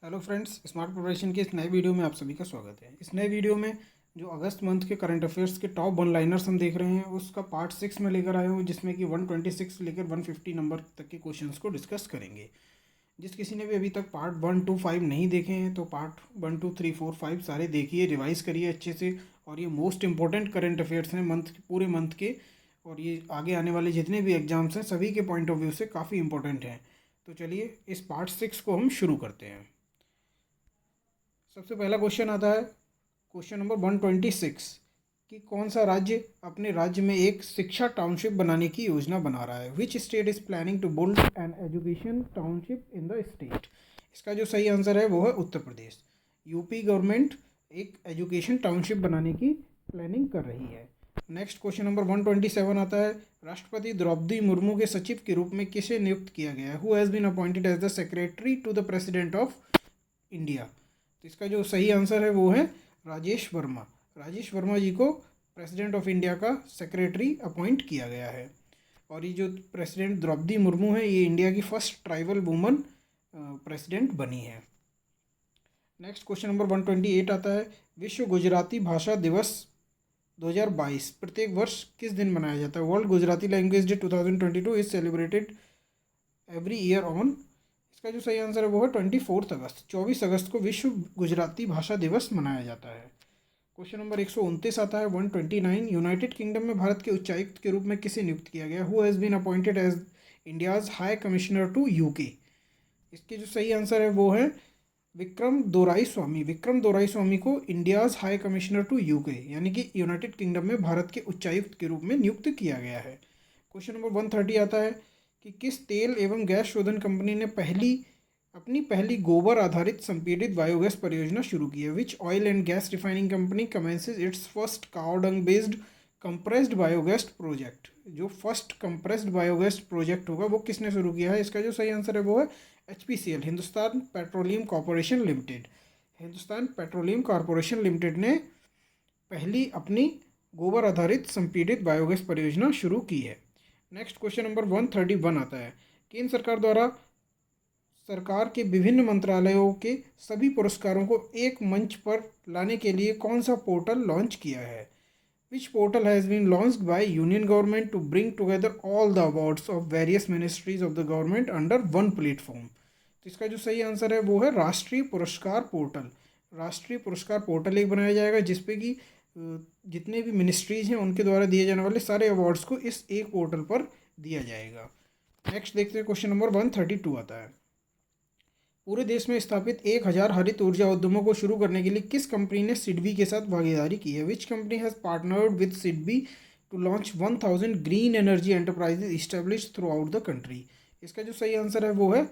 Hello friends, smart preparation के इस नए वीडियो में आप सभी का स्वागत है। इस नए वीडियो में जो अगस्त मंथ के करंट अफेयर्स के टॉप वन लाइनर्स हम देख रहे हैं उसका पार्ट 6 में लेकर आए हूँ, जिसमें कि 126 से लेकर 150 नंबर तक के क्वेश्चंस को डिस्कस करेंगे। जिस किसी ने भी अभी तक पार्ट 1 to 5 नहीं देखे हैं तो पार्ट 1 2 3 4 5 सारे देखिए, रिवाइज करिए अच्छे से। और ये मोस्ट इंपॉर्टेंट करंट अफेयर्स हैं पूरे मंथ के, और ये आगे आने वाले जितने भी एग्जाम्स हैं सभी के पॉइंट ऑफ व्यू से काफ़ी इंपॉर्टेंट हैं। तो चलिए इस पार्ट 6 को हम शुरू करते हैं। सबसे पहला क्वेश्चन आता है, क्वेश्चन नंबर 126, कि कौन सा राज्य अपने राज्य में एक शिक्षा टाउनशिप बनाने की योजना बना रहा है। Which state is planning to build an education township in the state. इसका जो सही आंसर है वो है उत्तर प्रदेश। यूपी गवर्नमेंट एक एजुकेशन टाउनशिप बनाने की प्लानिंग कर रही है। नेक्स्ट क्वेश्चन नंबर 127 आता है, राष्ट्रपति द्रौपदी मुर्मू के सचिव के रूप में किसे नियुक्त किया गया है। Who has been appointed as the secretary to the president of India. तो इसका जो सही आंसर है वो है राजेश वर्मा। राजेश वर्मा जी को प्रेसिडेंट ऑफ इंडिया का सेक्रेटरी अपॉइंट किया गया है। और ये जो प्रेसिडेंट द्रौपदी मुर्मू है ये इंडिया की फर्स्ट ट्राइबल वुमन प्रेसिडेंट बनी है। नेक्स्ट क्वेश्चन नंबर 128 आता है, विश्व गुजराती भाषा दिवस 2022 प्रत्येक वर्ष किस दिन मनाया जाता है। World Gujarati language day 2022 is celebrated every year on. इसका जो सही आंसर है वो है 24 अगस्त। 24 अगस्त को विश्व गुजराती भाषा दिवस मनाया जाता है। क्वेश्चन नंबर 129 आता है, 129, यूनाइटेड किंगडम में भारत के उच्चायुक्त के रूप में किसे नियुक्त किया गया। Who has been appointed as India's high commissioner to UK. इसके जो सही आंसर है वो है विक्रम दोराई स्वामी। विक्रम दोराई स्वामी को India's high commissioner to UK यानी कि यूनाइटेड किंगडम में भारत के उच्चायुक्त के रूप में नियुक्त किया गया है। क्वेश्चन नंबर 130 आता है कि किस तेल एवं गैस शोधन कंपनी ने अपनी पहली गोबर आधारित संपीड़ित बायोगैस परियोजना शुरू की है। Which oil and gas refining company commences its first cow dung based compressed biogas project. जो फर्स्ट कंप्रेस्ड बायोगैस प्रोजेक्ट होगा वो किसने शुरू किया है। इसका जो सही आंसर है वो है HPCL, Hindustan petroleum corporation limited. Hindustan petroleum corporation limited ने पहली अपनी गोबर आधारित संपीड़ित बायोगैस परियोजना शुरू की है। नेक्स्ट क्वेश्चन नंबर 131 आता है, केंद्र सरकार द्वारा सरकार के विभिन्न मंत्रालयों के सभी पुरस्कारों को एक मंच पर लाने के लिए कौन सा पोर्टल लॉन्च किया है। Which portal has been launched by union government to bring together all the awards of various ministries of the government under one platform. तो इसका जो सही आंसर है वो है राष्ट्रीय पुरस्कार पोर्टल। राष्ट्रीय पुरस्कार पोर्टल एक बनाया जाएगा जिसपे कि जितने भी मिनिस्ट्रीज हैं उनके द्वारा दिए जाने वाले सारे अवार्ड्स को इस एक पोर्टल पर दिया जाएगा। नेक्स्ट देखते हैं, क्वेश्चन नंबर 132 आता है, पूरे देश में स्थापित 1000 हरित ऊर्जा उद्यमों को शुरू करने के लिए किस कंपनी ने सिडबी के साथ भागीदारी की है। Which company has partnered with SIDBI to launch 1000 green energy enterprises establish throughout the country. इसका जो सही आंसर है वो है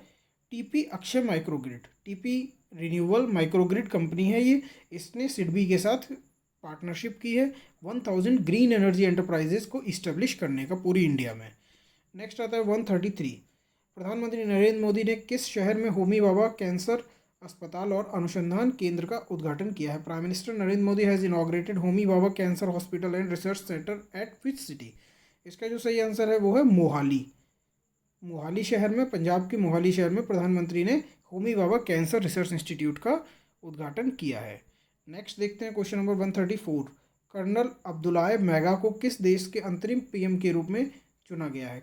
TP Akshay microgrid. TP renewable microgrid company है ये। इसने सिडबी के साथ पार्टनरशिप की है 1000 ग्रीन एनर्जी एंटरप्राइजेज को इस्टेब्लिश करने का पूरी इंडिया में। नेक्स्ट आता है 133, प्रधानमंत्री नरेंद्र मोदी ने किस शहर में होमी भाभा कैंसर अस्पताल और अनुसंधान केंद्र का उद्घाटन किया है। Prime minister Narendra Modi has inaugurated Homi Bhabha cancer hospital and research centre at which city. इसका जो सही आंसर है वो है मोहाली। मोहाली शहर में, पंजाब के मोहाली शहर में प्रधानमंत्री ने Homi Bhabha cancer research institute का उद्घाटन किया है। नेक्स्ट देखते हैं, question number 134, colonel Abdullah Maiga को किस देश के अंतरिम पीएम के रूप में चुना गया है।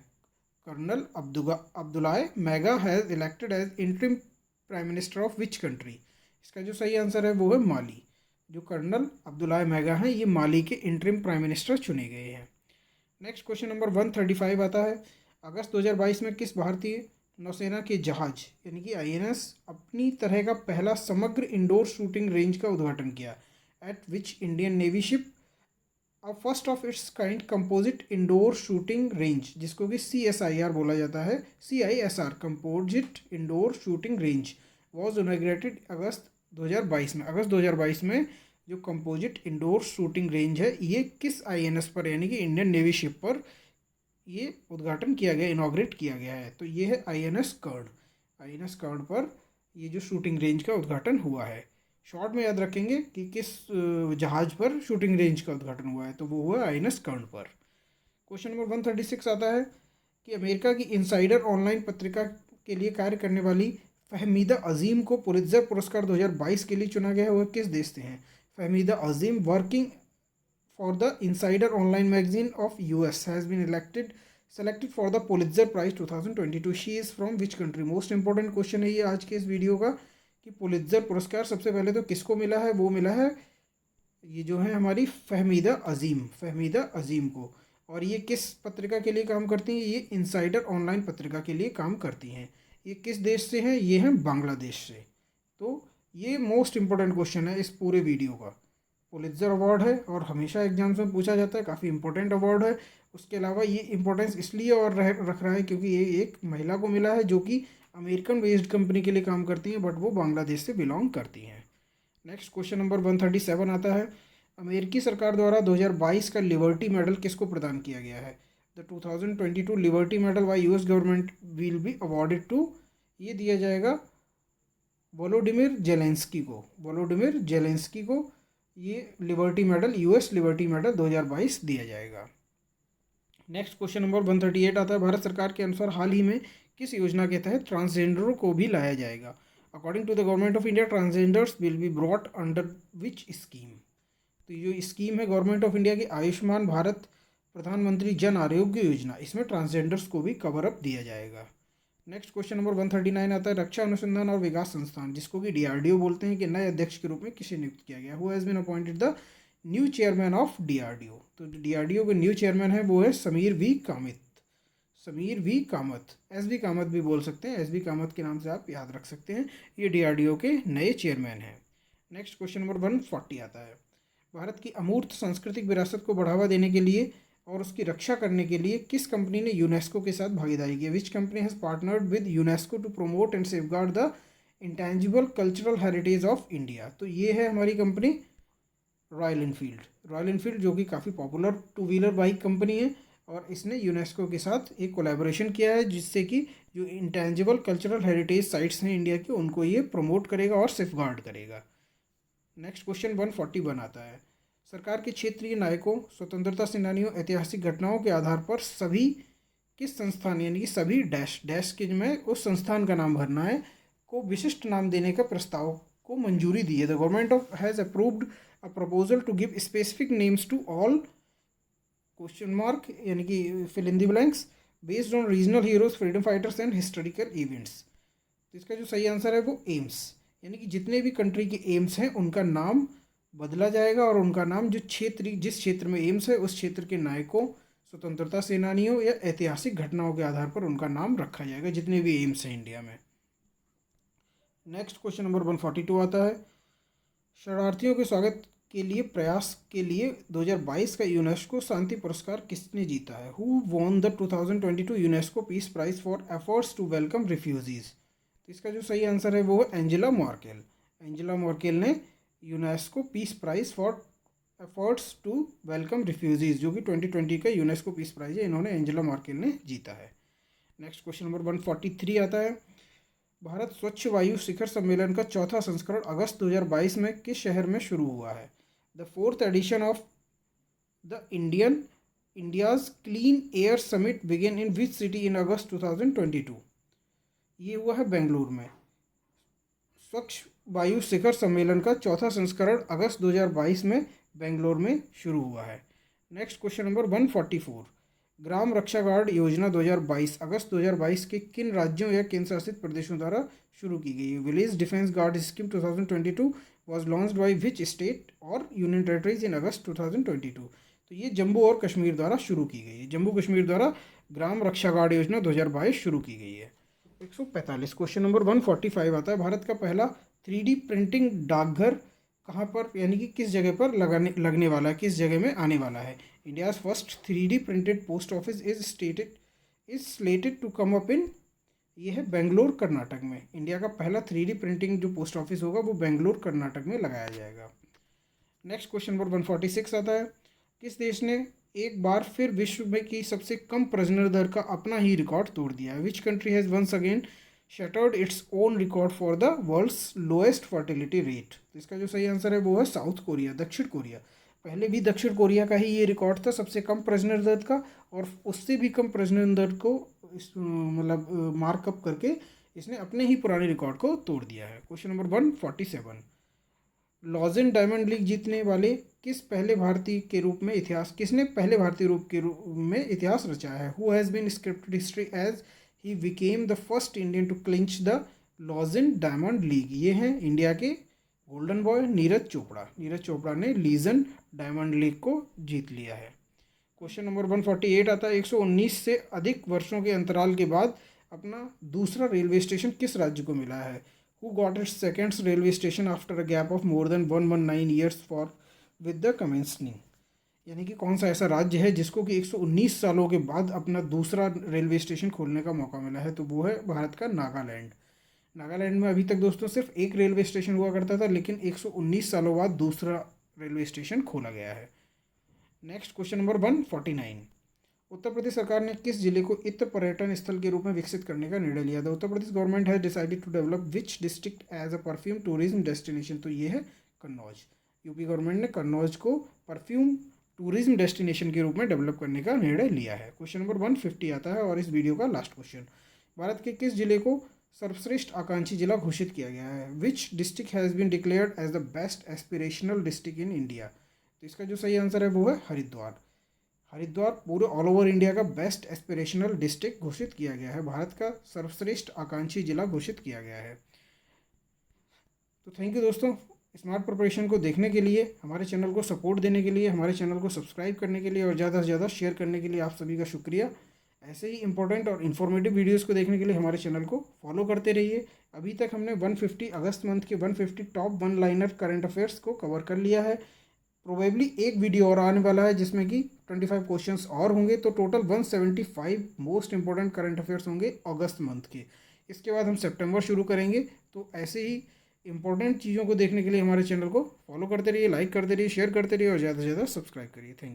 Colonel Abdullah Maiga has elected as interim prime minister of which country. इसका जो सही आंसर है वो है माली। जो कर्नल अब्दुल्लाह मैगा हैं ये माली के इंटरिम प्राइम मिनिस्टर चुने गए हैं। नेक्स्ट क्वेश्चन नंबर 135 आता है, अगस्त 2022 में किस भारतीय नौसेना के जहाज यानी कि INS अपनी तरह का पहला समग्र इंडोर शूटिंग रेंज का उद्घाटन किया। At which Indian Navy ship a first of its kind composite indoor shooting range, जिसको कि CSIR बोला जाता है, CISR composite indoor shooting range was inaugurated August 2022 में। अगस्त 2022 में जो कंपोजिट इंडोर शूटिंग रेंज है ये किस INS पर यानी कि इंडियन नेवी शिप पर ये उद्घाटन किया गया, इनॉग्रेट किया गया है। तो ये है INS कर्ण। INS कर्ण पर ये जो शूटिंग रेंज का उद्घाटन हुआ है। शॉर्ट में याद रखेंगे कि किस जहाज पर शूटिंग रेंज का उद्घाटन हुआ है, तो वो हुआ INS कर्ण पर। क्वेश्चन नंबर 136 आता है कि अमेरिका की इनसाइडर ऑनलाइन पत्रिका के लिए कार्य करने वाली फहमीदा अजीम को पुलित्जर पुरस्कार 2022 के लिए चुना गया है, वह किस देश से हैं? फहमीदा अजीम working for the Insider Online magazine of US has been selected for the Pulitzer Prize 2022. She is from which country? Most important question है ये आज के इस वीडियो का कि पुलित्जर पुरस्कार सबसे पहले तो किसको मिला है? वो मिला है ये जो है हमारी फहमीदा अजीम को। और ये किस पत्रिका के लिए काम करती हैं? ये इनसाइडर ऑनलाइन पत्रिका के लिए काम करती हैं। ये किस देश से हैं? ये हैं बांग्लादेश से। तो ये मोस्ट इंपॉर्टेंट क्वेश्चन है इस पूरे वीडियो का। पुलित्जर अवार्ड है और हमेशा एग्जाम्स में पूछा जाता है, काफ़ी इंपॉर्टेंट अवार्ड है। उसके अलावा ये इंपॉर्टेंस इसलिए और रख रहा है क्योंकि ये एक महिला को मिला है जो कि अमेरिकन बेस्ड कंपनी के लिए काम करती हैं, बट वो बांग्लादेश से बिलोंग करती हैं। नेक्स्ट क्वेश्चन नंबर 137 आता है, अमेरिकी सरकार द्वारा 2022 का लिबर्टी मेडल किसको प्रदान किया गया है? The 2022 liberty medal by US government will be awarded to, ये दिया जाएगा वोलोडिमिर जेलेंस्की को ये liberty medal, US liberty medal 2022 दिया जाएगा। नेक्स्ट क्वेश्चन नंबर 138 आता है, भारत सरकार के अनुसार हाल ही में किस योजना के तहत ट्रांसजेंडरों को भी लाया जाएगा? According to the government of India transgenders will be brought under which scheme? तो ये जो स्कीम है गवर्नमेंट ऑफ इंडिया की आयुष्मान भारत प्रधानमंत्री जन आरोग्य योजना, इसमें ट्रांसजेंडर्स को भी कवर अप दिया जाएगा। नेक्स्ट क्वेश्चन नंबर 139 आता है, रक्षा अनुसंधान और विकास संस्थान जिसको कि डीआरडीओ बोलते हैं, कि नए अध्यक्ष के रूप में किसे नियुक्त किया गया? Who has been appointed the new chairman of DRDO? तो डीआरडीओ के न्यू चेयरमैन है वो है समीर वी कामत, एस बी कामत भी बोल सकते हैं, एस बी कामत के नाम से आप याद रख सकते हैं। ये डीआरडीओ के नए चेयरमैन हैं। नेक्स्ट क्वेश्चन नंबर 140 आता है, भारत की अमूर्त सांस्कृतिक विरासत को बढ़ावा देने के लिए और उसकी रक्षा करने के लिए किस कंपनी ने यूनेस्को के साथ भागीदारी की? Which company has partnered with UNESCO to promote and safeguard the intangible cultural heritage of India? तो ये है हमारी कंपनी रॉयल इनफील्ड जो कि काफ़ी popular two wheeler bike company है, और इसने यूनेस्को के साथ एक कोलैबोरेशन किया है जिससे कि जो इंटेंजिबल कल्चरल हेरिटेज साइट्स हैं इंडिया की, उनको ये प्रमोट करेगा और सेफगार्ड करेगा। नेक्स्ट क्वेश्चन 141 आता है, सरकार के क्षेत्रीय नायकों, स्वतंत्रता सेनानियों, ऐतिहासिक घटनाओं के आधार पर सभी किस संस्थान, यानी कि सभी डैश के में उस संस्थान का नाम भरना है, को विशिष्ट नाम देने का प्रस्ताव को मंजूरी दी है? The government of has approved a proposal to give specific names to all question mark, यानी कि fill in the blanks based on regional heroes, freedom fighters and historical events. तो इसका जो सही आंसर है वो एम्स, यानी कि जितने भी कंट्री के एम्स हैं उनका नाम बदला जाएगा और उनका नाम जिस क्षेत्र में एम्स है उस क्षेत्र के नायकों, स्वतंत्रता सेनानियों या ऐतिहासिक घटनाओं के आधार पर उनका नाम रखा जाएगा, जितने भी एम्स हैं इंडिया में। नेक्स्ट क्वेश्चन नंबर 142 आता है, शरणार्थियों के स्वागत के लिए प्रयास के लिए 2022 का यूनेस्को शांति पुरस्कार किसने जीता है? Who won the 2022 UNESCO peace prize for efforts to welcome refugees? तो इसका जो सही आंसर है वो है एंजेला मर्केल ने UNESCO peace prize for efforts to welcome refugees, जो कि 2020 का यूनेस्को पीस प्राइज है, इन्होंने एंजेला मर्केल ने जीता है। नेक्स्ट क्वेश्चन नंबर 143 आता है, भारत स्वच्छ वायु शिखर सम्मेलन का चौथा संस्करण अगस्त 2022 में किस शहर में शुरू हुआ है? The fourth edition of the India's clean air summit begin in which city in August 2022? ये हुआ है बेंगलुरु में। स्वच्छ वायु शिखर सम्मेलन का चौथा संस्करण अगस्त 2022 में बेंगलोर में शुरू हुआ है। नेक्स्ट क्वेश्चन नंबर 144, ग्राम रक्षा गार्ड योजना 2022 अगस्त 2022 के किन राज्यों या केंद्र शासित प्रदेशों द्वारा शुरू की गई? Village defence guard scheme 2022 was launched by which state और यूनियन टेरिटरीज इन अगस्त 2022? तो ये जम्मू और कश्मीर द्वारा शुरू की गई है। जम्मू कश्मीर द्वारा ग्राम रक्षा गार्ड योजना 2022 शुरू की गई है। 145 क्वेश्चन नंबर 145 आता है, भारत का पहला 3D प्रिंटिंग डाकघर कहाँ पर, यानी कि किस जगह पर लगने वाला है, किस जगह में आने वाला है? India's first 3D printed post office is slated to come up in, ये है बेंगलोर कर्नाटक में। इंडिया का पहला 3D प्रिंटिंग जो पोस्ट ऑफिस होगा वो बेंगलोर कर्नाटक में लगाया जाएगा। नेक्स्ट क्वेश्चन नंबर 146 आता है, किस देश ने एक बार फिर विश्व में की सबसे कम प्रजनन दर का अपना ही रिकॉर्ड तोड़ दिया है? Which country has once again shattered its own record for the world's lowest fertility rate? तो इसका जो सही आंसर है वो है साउथ कोरिया, दक्षिण कोरिया। पहले भी दक्षिण कोरिया का ही ये रिकॉर्ड था सबसे कम प्रजनन दर का, और उससे भी कम प्रजनन दर को मार्कअप करके इसने अपने ही पुराने रिकॉर्ड को तोड़ दिया है। Question number 147, Lausanne diamond league जीतने वाले किसने पहले भारतीय रूप के रूप में इतिहास रचाया है? Who has been scripted history as he became the first Indian to clinch the Lausanne diamond league. ये हैं इंडिया के गोल्डन बॉय नीरज चोपड़ा। नीरज चोपड़ा ने लीजन डायमंड लीग को जीत लिया है। क्वेश्चन नंबर 148 आता है, 119 से अधिक वर्षों के अंतराल के बाद अपना दूसरा रेलवे स्टेशन किस राज्य को मिला है? Who got its second railway station after a gap of more than 119 years for with the commissioning? यानी कि कौन सा ऐसा राज्य है जिसको कि 119 सालों के बाद अपना दूसरा रेलवे स्टेशन खोलने का मौका मिला है? तो वो है भारत का नागालैंड। नागालैंड में अभी तक दोस्तों सिर्फ एक रेलवे स्टेशन हुआ करता था, लेकिन 119 सालों बाद दूसरा रेलवे स्टेशन खोला गया है। Next question number 149, Uttar Pradesh सरकार ने किस जिले को इत्र पर्यटन स्थल के रूप में विकसित करने का निर्णय लिया था? Uttar Pradesh government has decided to develop which district as a perfume tourism destination. तो ये है कन्नौज। यूपी गवर्नमेंट ने कन्नौज को परफ्यूम टूरिज्म डेस्टिनेशन के रूप में डेवलप करने का निर्णय लिया है। क्वेश्चन नंबर 150 आता है और इस वीडियो का लास्ट क्वेश्चन, भारत के किस जिले को सर्वश्रेष्ठ आकांक्षी जिला घोषित किया गया है? Which district has been declared as the best aspirational district in India? तो इसका जो सही आंसर है वो है हरिद्वार। हरिद्वार पूरे ऑल ओवर इंडिया का बेस्ट एस्पिरेशनल डिस्ट्रिक्ट घोषित किया गया है, भारत का सर्वश्रेष्ठ आकांक्षी जिला घोषित किया गया है। तो थैंक यू दोस्तों, स्मार्ट प्रिपरेशन को देखने के लिए, हमारे चैनल को सपोर्ट देने के लिए, हमारे चैनल को सब्सक्राइब करने के लिए और ज़्यादा से ज़्यादा शेयर करने के लिए आप सभी का शुक्रिया। ऐसे ही इंपॉर्टेंट और इन्फॉर्मेटिव वीडियोस को देखने के लिए हमारे चैनल को फॉलो करते रहिए। अभी तक हमने 150 अगस्त मंथ के 150 top one liner current affairs को कवर कर लिया है। प्रोबेबली एक वीडियो और आने वाला है जिसमें कि 25 क्वेश्चंस और होंगे, तो total 175 most important current affairs होंगे अगस्त मंथ के। इसके बाद हम सितंबर शुरू करेंगे। तो ऐसे ही इंपॉर्टेंट चीज़ों को देखने के लिए हमारे चैनल को फॉलो करते रहिए, लाइक करते रहिए, शेयर करते रहिए और ज़्यादा से ज़्यादा सब्सक्राइब करिए। Thank you.